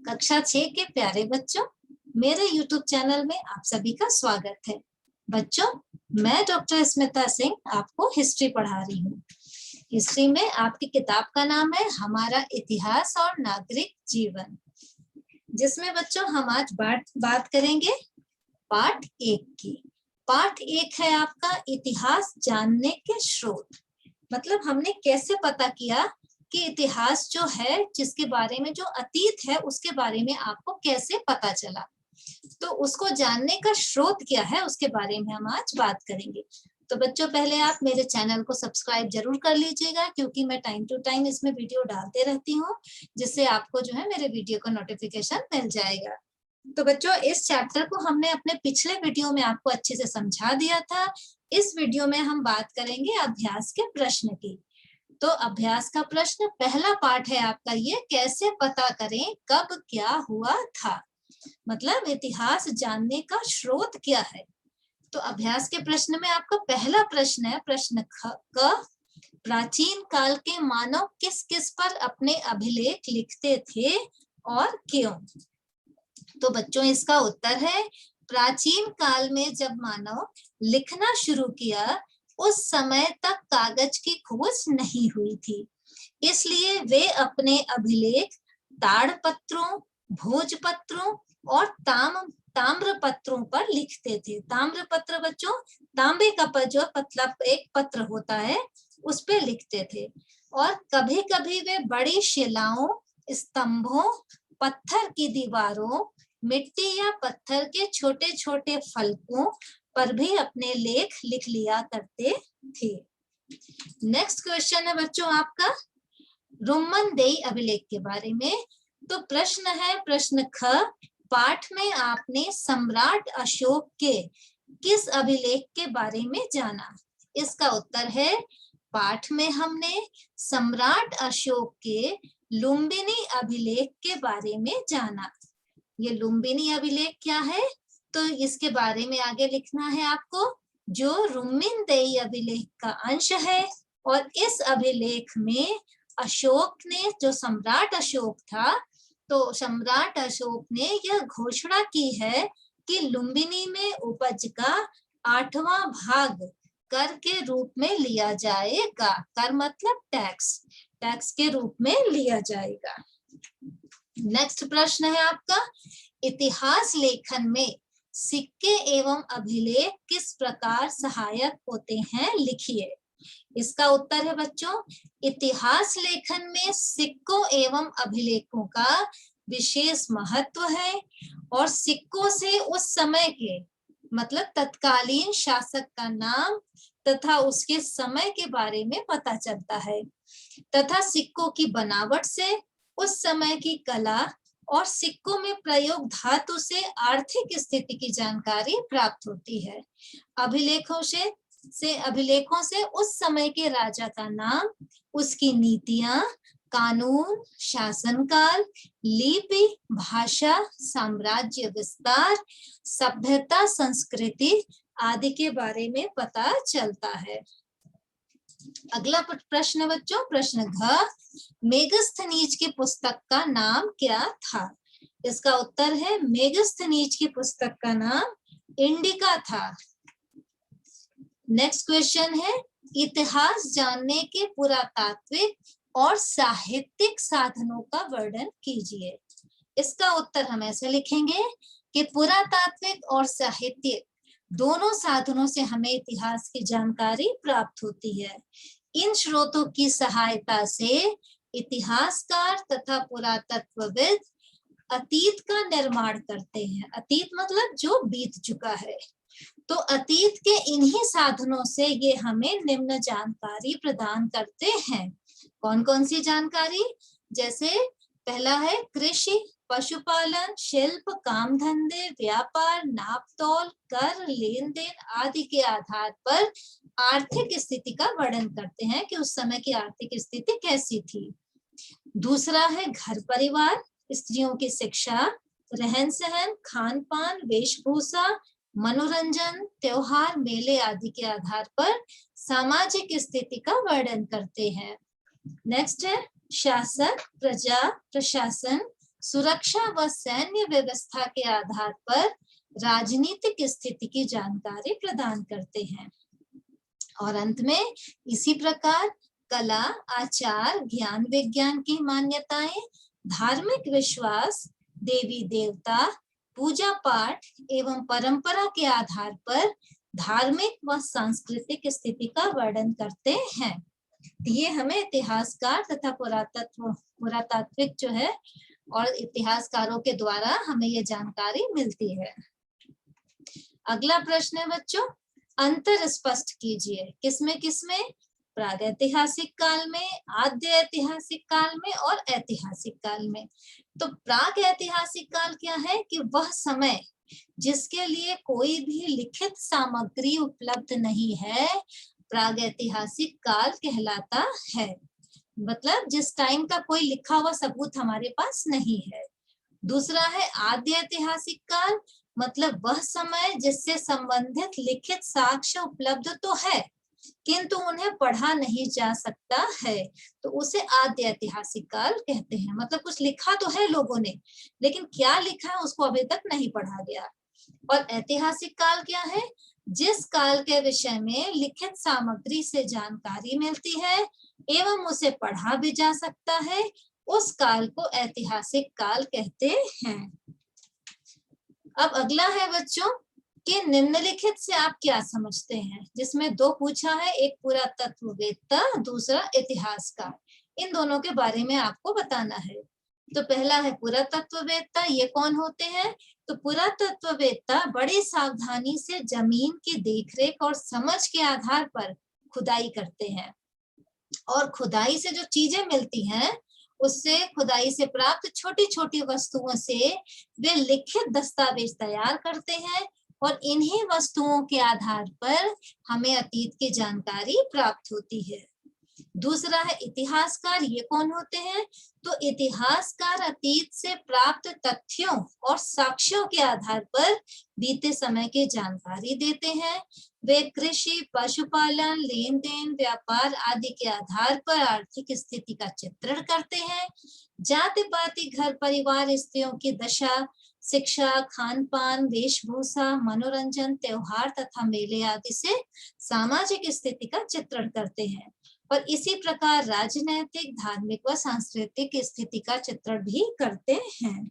कक्षा 6 के प्यारे बच्चों, मेरे YouTube चैनल में आप सभी का स्वागत है। बच्चों, मैं डॉक्टर स्मिता सिंह आपको हिस्ट्री पढ़ा रही हूँ। हिस्ट्री में आपकी किताब का नाम है हमारा इतिहास और नागरिक जीवन, जिसमें बच्चों हम आज बात करेंगे पार्ट 1 की। पार्ट 1 है आपका इतिहास जानने के स्रोत। मतलब हमने कैसे पता किया कि इतिहास जो है, जिसके बारे में जो अतीत है उसके बारे में आपको कैसे पता चला, तो उसको जानने का स्रोत क्या है उसके बारे में हम आज बात करेंगे। तो बच्चों, पहले आप मेरे चैनल को सब्सक्राइब जरूर कर लीजिएगा, क्योंकि मैं टाइम टू टाइम इसमें वीडियो डालते रहती हूँ, जिससे आपको जो है मेरे वीडियो का नोटिफिकेशन मिल जाएगा। तो बच्चों, इस चैप्टर को हमने अपने पिछले वीडियो में आपको अच्छे से समझा दिया था। इस वीडियो में हम बात करेंगे अभ्यास के प्रश्न की। तो अभ्यास का प्रश्न पहला पार्ट है आपका ये, कैसे पता करें कब क्या हुआ था। मतलब इतिहास जानने का स्रोत क्या है। तो अभ्यास के प्रश्न में आपका पहला प्रश्न है, प्रश्न क, प्राचीन काल के मानव किस किस पर अपने अभिलेख लिखते थे और क्यों। तो बच्चों, इसका उत्तर है, प्राचीन काल में जब मानव लिखना शुरू किया उस समय तक कागज की खोज नहीं हुई थी, इसलिए वे अपने अभिलेख ताड़पत्रों, भोजपत्रों और ताम्र पत्रों पर लिखते थे। ताम्र पत्र बच्चों, तांबे का जो मतलब एक पत्र होता है, उस पे लिखते थे। और कभी कभी वे बड़ी शिलाओं, स्तंभों, पत्थर की दीवारों, मिट्टी या पत्थर के छोटे छोटे फलकों पर भी अपने लेख लिख लिया करते थे। नेक्स्ट क्वेश्चन है बच्चों आपका रुम्मनदेई अभिलेख के बारे में। तो प्रश्न है, प्रश्न ख, पाठ में आपने सम्राट अशोक के किस अभिलेख के बारे में जाना। इसका उत्तर है, पाठ में हमने सम्राट अशोक के लुम्बिनी अभिलेख के बारे में जाना। ये लुम्बिनी अभिलेख क्या है, तो इसके बारे में आगे लिखना है आपको, जो रुम्मनदेई अभिलेख का अंश है। और इस अभिलेख में अशोक ने, जो सम्राट अशोक था, तो सम्राट अशोक ने यह घोषणा की है कि लुम्बिनी में उपज का 8वां भाग कर के रूप में लिया जाएगा। कर मतलब टैक्स, टैक्स के रूप में लिया जाएगा। नेक्स्ट प्रश्न है आपका, इतिहास लेखन में सिक्के एवं अभिलेख किस प्रकार सहायक होते हैं, लिखिए। इसका उत्तर है बच्चों, इतिहास लेखन में सिक्कों एवं अभिलेखों का विशेष महत्व है और सिक्कों से उस समय के मतलब तत्कालीन शासक का नाम तथा उसके समय के बारे में पता चलता है, तथा सिक्कों की बनावट से उस समय की कला और सिक्कों में प्रयोग धातु से आर्थिक स्थिति की जानकारी प्राप्त होती है। अभिलेखों से उस समय के राजा का नाम, उसकी नीतियां, कानून, शासनकाल, लिपि, भाषा, साम्राज्य विस्तार, सभ्यता, संस्कृति आदि के बारे में पता चलता है। अगला प्रश्न बच्चों, प्रश्न घ, मेगस्थनीज की पुस्तक का नाम क्या था। इसका उत्तर है, मेगस्थनीज की पुस्तक का नाम इंडिका था। नेक्स्ट क्वेश्चन है, इतिहास जानने के पुरातात्विक और साहित्यिक साधनों का वर्णन कीजिए। इसका उत्तर हम ऐसे लिखेंगे कि पुरातात्विक और साहित्यिक दोनों साधनों से हमें इतिहास की जानकारी प्राप्त होती है। इन स्रोतों की सहायता से इतिहासकार तथा पुरातत्वविद अतीत का निर्माण करते हैं। अतीत मतलब जो बीत चुका है। तो अतीत के इन्हीं साधनों से ये हमें निम्न जानकारी प्रदान करते हैं। कौन कौन सी जानकारी, जैसे पहला है कृषि, पशुपालन, शिल्प, काम धंधे, व्यापार, नापतोल, कर, लेन देन आदि के आधार पर आर्थिक स्थिति का वर्णन करते हैं कि उस समय की आर्थिक स्थिति कैसी थी। दूसरा है घर परिवार, स्त्रियों की शिक्षा, रहन सहन, खान पान, वेशभूषा, मनोरंजन, त्योहार, मेले आदि के आधार पर सामाजिक स्थिति का वर्णन करते हैं। नेक्स्ट है शासक, प्रजा, प्रशासन, सुरक्षा व सैन्य व्यवस्था के आधार पर राजनीतिक स्थिति की जानकारी प्रदान करते हैं। और अंत में इसी प्रकार कला, आचार, ज्ञान विज्ञान की मान्यताएं, धार्मिक विश्वास, देवी देवता, पूजा पाठ एवं परंपरा के आधार पर धार्मिक व सांस्कृतिक स्थिति का वर्णन करते हैं। ये हमें इतिहासकार तथा पुरातात्विक जो है और इतिहासकारों के द्वारा हमें ये जानकारी मिलती है। अगला प्रश्न है बच्चों, अंतर स्पष्ट कीजिए। किसमें? प्रागैतिहासिक काल में, आद्य ऐतिहासिक काल में और ऐतिहासिक काल में। तो प्रागैतिहासिक काल क्या है कि वह समय जिसके लिए कोई भी लिखित सामग्री उपलब्ध नहीं है, प्रागैतिहासिक काल कहलाता है। मतलब जिस टाइम का कोई लिखा हुआ सबूत हमारे पास नहीं है। दूसरा है आद्य ऐतिहासिक काल, मतलब वह समय जिससे संबंधित लिखित साक्ष्य उपलब्ध तो है किंतु उन्हें पढ़ा नहीं जा सकता है, तो उसे आद्य ऐतिहासिक काल कहते हैं। मतलब कुछ लिखा तो है लोगों ने, लेकिन क्या लिखा है उसको अभी तक नहीं पढ़ा गया। और ऐतिहासिक काल क्या है? जिस काल के विषय में लिखित सामग्री से जानकारी मिलती है एवं उसे पढ़ा भी जा सकता है, उस काल को ऐतिहासिक काल कहते हैं। अब अगला है बच्चों कि निम्नलिखित से आप क्या समझते हैं, जिसमें दो पूछा है, एक पुरातत्ववेत्ता, दूसरा इतिहासकार। इन दोनों के बारे में आपको बताना है। तो पहला है पुरातत्ववेत्ता। ये कौन होते हैं? तो पुरातत्ववेत्ता बड़ी सावधानी से जमीन की देखरेख और समझ के आधार पर खुदाई करते हैं, और खुदाई से जो चीजें मिलती हैं उससे, खुदाई से प्राप्त छोटी छोटी वस्तुओं से वे लिखित दस्तावेज तैयार करते हैं, और इन्हीं वस्तुओं के आधार पर हमें अतीत की जानकारी प्राप्त होती है। दूसरा है इतिहासकार। ये कौन होते हैं? तो इतिहासकार अतीत से प्राप्त तथ्यों और साक्ष्यों के आधार पर बीते समय की जानकारी देते हैं। वे कृषि, पशुपालन, लेन देन, व्यापार आदि के आधार पर आर्थिक स्थिति का चित्रण करते हैं। जाति पाति, घर परिवार, स्त्रियों की दशा, शिक्षा, खान पान, वेशभूषा, मनोरंजन, त्योहार तथा मेले आदि से सामाजिक स्थिति का चित्रण करते हैं। और इसी प्रकार राजनैतिक, धार्मिक व सांस्कृतिक स्थिति का चित्रण भी करते हैं।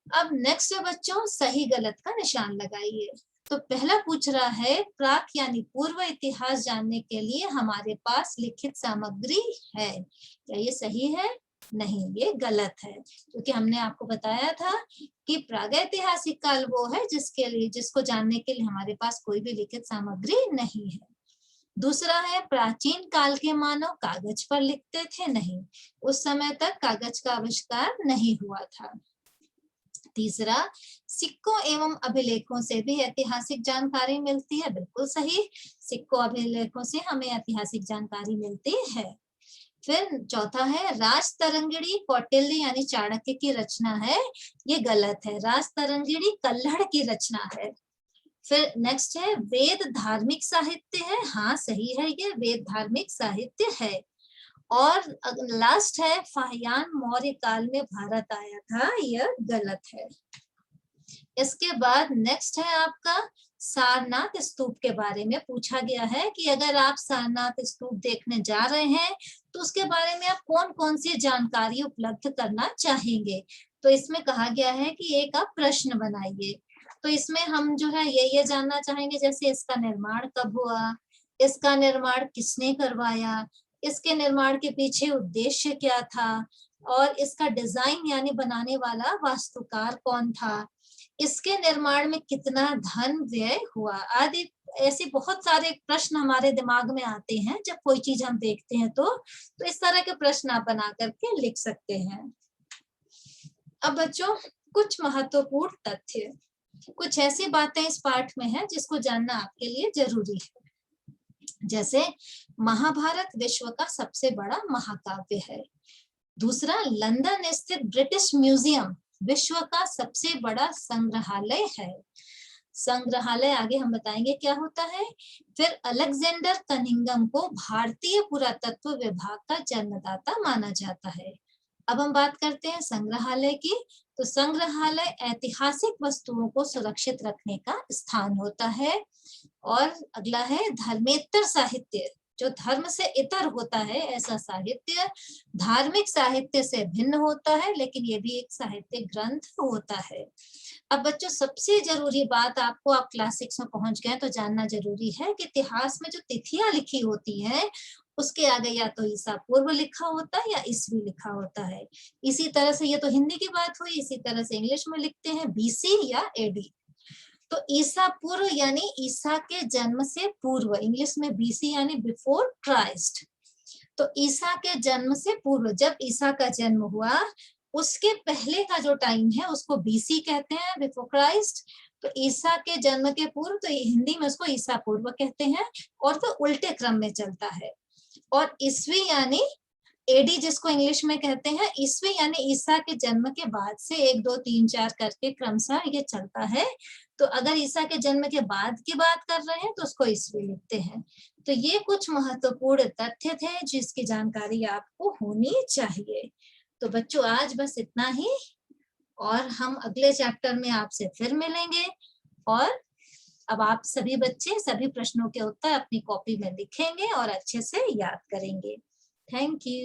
अब नेक्स्ट है बच्चों, सही गलत का निशान लगाइए। तो पहला पूछ रहा है, प्राक यानी पूर्व इतिहास जानने के लिए हमारे पास लिखित सामग्री है, क्या ये सही है? नहीं, ये गलत है, क्योंकि हमने आपको बताया था कि प्रागैतिहासिक काल वो है जिसको जानने के लिए हमारे पास कोई भी लिखित सामग्री नहीं है। दूसरा है प्राचीन काल के मानव कागज पर लिखते थे, नहीं, उस समय तक कागज का आविष्कार नहीं हुआ था। तीसरा, सिक्कों एवं अभिलेखों से भी ऐतिहासिक जानकारी मिलती है, बिल्कुल सही, सिक्कों अभिलेखों से हमें ऐतिहासिक जानकारी मिलती है। फिर चौथा है राजतरंगिणी कौटिल्य यानी चाणक्य की रचना है, ये गलत है, राजतरंगिणी कल्हड़ की रचना है। फिर नेक्स्ट है वेद धार्मिक साहित्य है, हाँ सही है, ये वेद धार्मिक साहित्य है। और लास्ट है फाहियान मौर्य काल में भारत आया था, यह गलत है। इसके बाद नेक्स्ट है आपका सारनाथ स्तूप के बारे में पूछा गया है कि अगर आप सारनाथ स्तूप देखने जा रहे हैं तो उसके बारे में आप कौन कौन सी जानकारी उपलब्ध करना चाहेंगे। तो इसमें कहा गया है कि एक आप प्रश्न बनाइए। तो इसमें हम जो है ये जानना चाहेंगे, जैसे इसका निर्माण कब हुआ, इसका निर्माण किसने करवाया, इसके निर्माण के पीछे उद्देश्य क्या था, और इसका डिजाइन यानी बनाने वाला वास्तुकार कौन था, इसके निर्माण में कितना धन व्यय हुआ, आदि ऐसे बहुत सारे प्रश्न हमारे दिमाग में आते हैं जब कोई चीज हम देखते हैं। तो इस तरह के प्रश्न आप बना करके लिख सकते हैं। अब बच्चों कुछ महत्वपूर्ण तथ्य, कुछ ऐसी बातें इस पाठ में है जिसको जानना आपके लिए जरूरी है। जैसे महाभारत विश्व का सबसे बड़ा महाकाव्य है। दूसरा, लंदन स्थित ब्रिटिश म्यूजियम विश्व का सबसे बड़ा संग्रहालय है। संग्रहालय आगे हम बताएंगे क्या होता है। फिर अलेक्जेंडर कनिंघम को भारतीय पुरातत्व विभाग का जन्मदाता माना जाता है। अब हम बात करते हैं संग्रहालय की। तो संग्रहालय ऐतिहासिक वस्तुओं को सुरक्षित रखने का स्थान होता है। और अगला है धर्मेतर साहित्य। जो धर्म से इतर होता है ऐसा साहित्य धार्मिक साहित्य से भिन्न होता है, लेकिन ये भी एक साहित्यिक ग्रंथ होता है। अब बच्चों सबसे जरूरी बात आपको, आप क्लास 6 में पहुंच गए तो जानना जरूरी है कि इतिहास में जो तिथियां लिखी होती हैं उसके आगे या तो ईसा पूर्व लिखा होता है या ईस्वी लिखा होता है। इसी तरह से ये तो हिंदी की बात हुई, इसी तरह से इंग्लिश में लिखते हैं बीसी या एडी। तो ईसा पूर्व यानी ईसा के जन्म से पूर्व, इंग्लिश में बीसी यानी बिफोर क्राइस्ट। तो ईसा के जन्म से पूर्व, जब ईसा का जन्म हुआ उसके पहले का जो टाइम है उसको बीसी कहते हैं, बिफोर क्राइस्ट। तो ईसा के जन्म के पूर्व, तो हिंदी में उसको ईसा पूर्व कहते हैं, और तो उल्टे क्रम में चलता है। और ईस्वी यानी एडी जिसको इंग्लिश में कहते हैं, ईस्वी यानी ईसा के जन्म के बाद से 1 2 3 4 करके क्रमशः ये चलता है। तो अगर ईसा के जन्म के बाद की बात कर रहे हैं तो उसको ईस्वी लिखते हैं। तो ये कुछ महत्वपूर्ण तथ्य थे जिसकी जानकारी आपको होनी चाहिए। तो बच्चों आज बस इतना ही, और हम अगले चैप्टर में आपसे फिर मिलेंगे। और अब आप सभी बच्चे सभी प्रश्नों के उत्तर अपनी कॉपी में लिखेंगे और अच्छे से याद करेंगे। Thank you.